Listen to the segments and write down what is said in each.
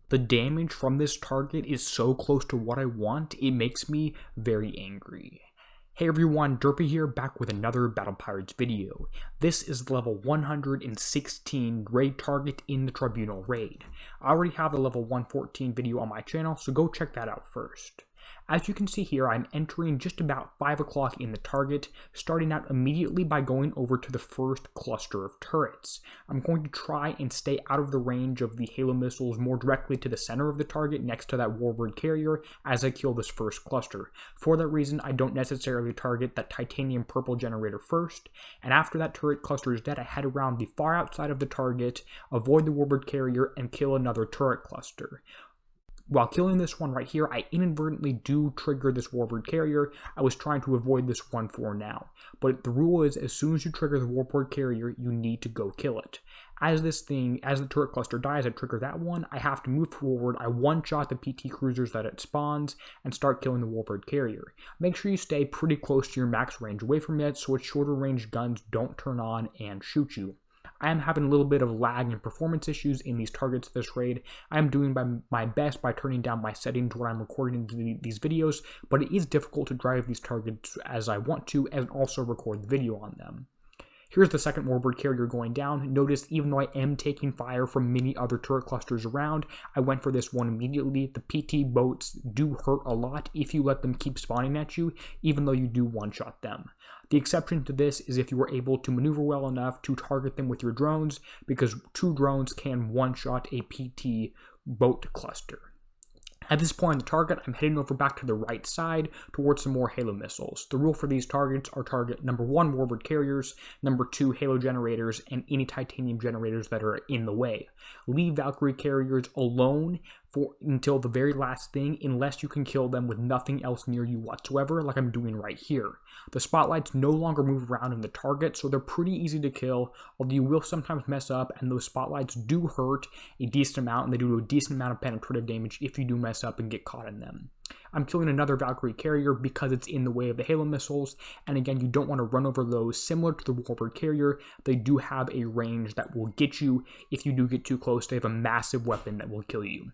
The damage from this target is so close to what I want, it makes me very angry. Hey everyone, Derpy here, back with another Battle Pirates video. This is the level 116 raid target in the Tribunal raid. I already have the level 114 video on my channel, so go check that out first. As you can see here, I'm entering just about 5 o'clock in the target, starting out immediately by going over to the first cluster of turrets. I'm going to try and stay out of the range of the Halo missiles more directly to the center of the target next to that warbird carrier as I kill this first cluster. For that reason, I don't necessarily target that titanium purple generator first, and after that turret cluster is dead, I head around the far outside of the target, avoid the warbird carrier, and kill another turret cluster. While killing this one right here, I inadvertently do trigger this warbird carrier. I was trying to avoid this one for now. But the rule is, as soon as you trigger the warbird carrier, you need to go kill it. As the turret cluster dies, I trigger that one. I have to move forward. I one-shot the PT cruisers that it spawns and start killing the warbird carrier. Make sure you stay pretty close to your max range away from it so its shorter range guns don't turn on and shoot you. I am having a little bit of lag and performance issues in these targets this raid. I am doing my best by turning down my settings when I'm recording these videos, but it is difficult to drive these targets as I want to and also record the video on them. Here's the second warbird carrier going down. Notice, even though I am taking fire from many other turret clusters around, I went for this one immediately. The PT boats do hurt a lot if you let them keep spawning at you, even though you do one-shot them. The exception to this is if you were able to maneuver well enough to target them with your drones, because 2 drones can one-shot a PT boat cluster. At this point on the target, I'm heading over back to the right side towards some more Halo missiles. The rule for these targets are target number 1 warbird carriers, number 2 Halo generators, and any titanium generators that are in the way. Leave Valkyrie carriers alone until the very last thing, unless you can kill them with nothing else near you whatsoever, like I'm doing right here. The spotlights no longer move around in the target, so they're pretty easy to kill, although you will sometimes mess up, and those spotlights do hurt a decent amount, and they do a decent amount of penetrative damage if you do mess up and get caught in them. I'm killing another Valkyrie carrier because it's in the way of the Halo missiles, and again, you don't want to run over those. Similar to the warbird carrier, they do have a range that will get you. If you do get too close, they have a massive weapon that will kill you.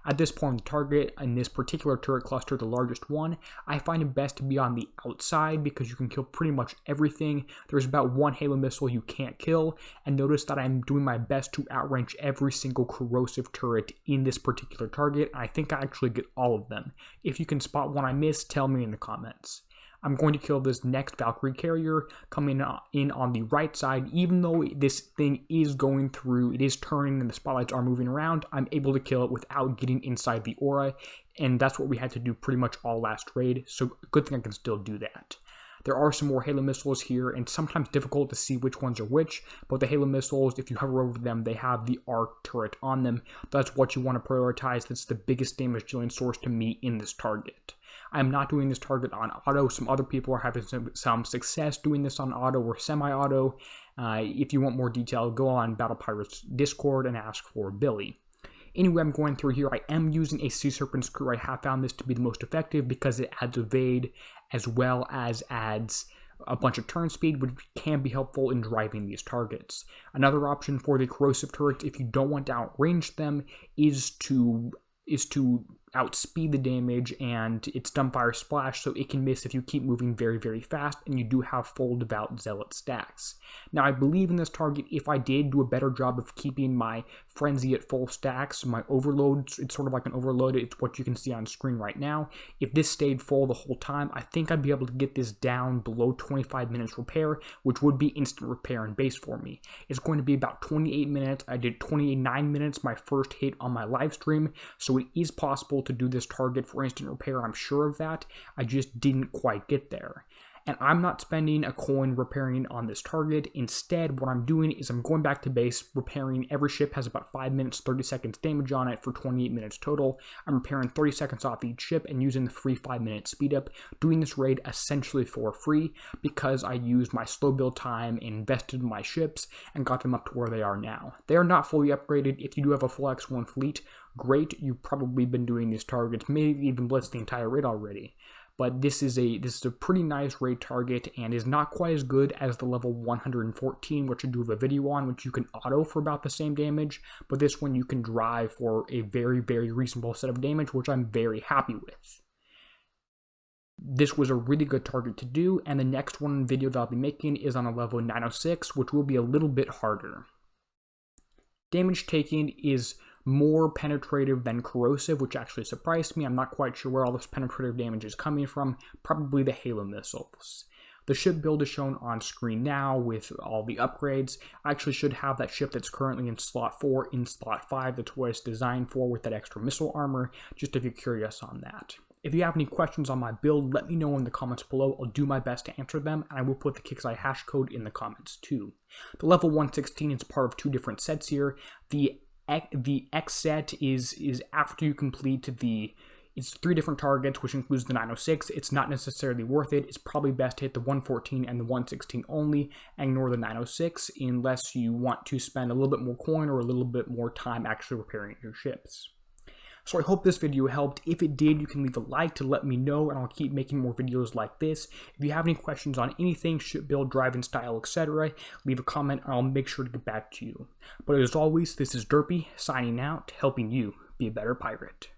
At this point on the target, in this particular turret cluster, the largest one, I find it best to be on the outside because you can kill pretty much everything. There's about 1 Halo missile you can't kill, and notice that I'm doing my best to outrange every single corrosive turret in this particular target. I think I actually get all of them. If you can spot one I missed, tell me in the comments. I'm going to kill this next Valkyrie carrier coming in on the right side. Even though this thing is going through, it is turning and the spotlights are moving around, I'm able to kill it without getting inside the aura, and that's what we had to do pretty much all last raid, so good thing I can still do that. There are some more Halo missiles here, and sometimes difficult to see which ones are which, but the Halo missiles, if you hover over them, they have the arc turret on them. That's what you want to prioritize. That's the biggest damage dealing source to me in this target. I'm not doing this target on auto. Some other people are having some success doing this on auto or semi-auto. If you want more detail, go on Battle Pirates Discord and ask for Billy. Anyway, I'm going through here. I am using a Sea Serpent's crew. I have found this to be the most effective because it adds evade as well as adds a bunch of turn speed, which can be helpful in driving these targets. Another option for the corrosive turrets, if you don't want to outrange them, is to outspeed the damage, and it's dumbfire splash, so it can miss if you keep moving very, very fast, and you do have full Devout Zealot stacks. Now, I believe in this target, if I did do a better job of keeping my frenzy at full stacks, my overload, it's sort of like an overload, it's what you can see on screen right now. If this stayed full the whole time, I think I'd be able to get this down below 25 minutes repair, which would be instant repair and base for me. It's going to be about 28 minutes. I did 29 minutes my first hit on my live stream, so it is possible to do this target for instant repair. I'm sure of that. I just didn't quite get there. And I'm not spending a coin repairing on this target. Instead, what I'm doing is I'm going back to base, repairing. Every ship has about 5 minutes, 30 seconds damage on it for 28 minutes total. I'm repairing 30 seconds off each ship and using the free 5-minute speed up, doing this raid essentially for free because I used my slow build time, invested in my ships, and got them up to where they are now. They are not fully upgraded. If you do have a full X1 fleet, great. You've probably been doing these targets, maybe even blitzed the entire raid already. but this is a pretty nice raid target and is not quite as good as the level 114, which I do have a video on, which you can auto for about the same damage, but this one you can drive for a very, very reasonable set of damage, which I'm very happy with. This was a really good target to do, and the next one video that I'll be making is on a level 906, which will be a little bit harder. Damage taken is more penetrative than corrosive, which actually surprised me. I'm not quite sure where all this penetrative damage is coming from, probably the Halo missiles. The ship build is shown on screen now with all the upgrades. I actually should have that ship that's currently in slot 4 in slot 5, that's what it's designed for with that extra missile armor, just if you're curious on that. If you have any questions on my build, let me know in the comments below. I'll do my best to answer them, and I will put the Kixeye hash code in the comments too. The level 116 is part of 2 different sets here. The X set is after you complete it's 3 different targets, which includes the 906. It's not necessarily worth it. It's probably best to hit the 114 and the 116 only, and ignore the 906 unless you want to spend a little bit more coin or a little bit more time actually repairing your ships. So I hope this video helped. If it did, you can leave a like to let me know, and I'll keep making more videos like this. If you have any questions on anything, ship build, driving style, etc., leave a comment and I'll make sure to get back to you. But as always, this is Derpy, signing out, helping you be a better pirate.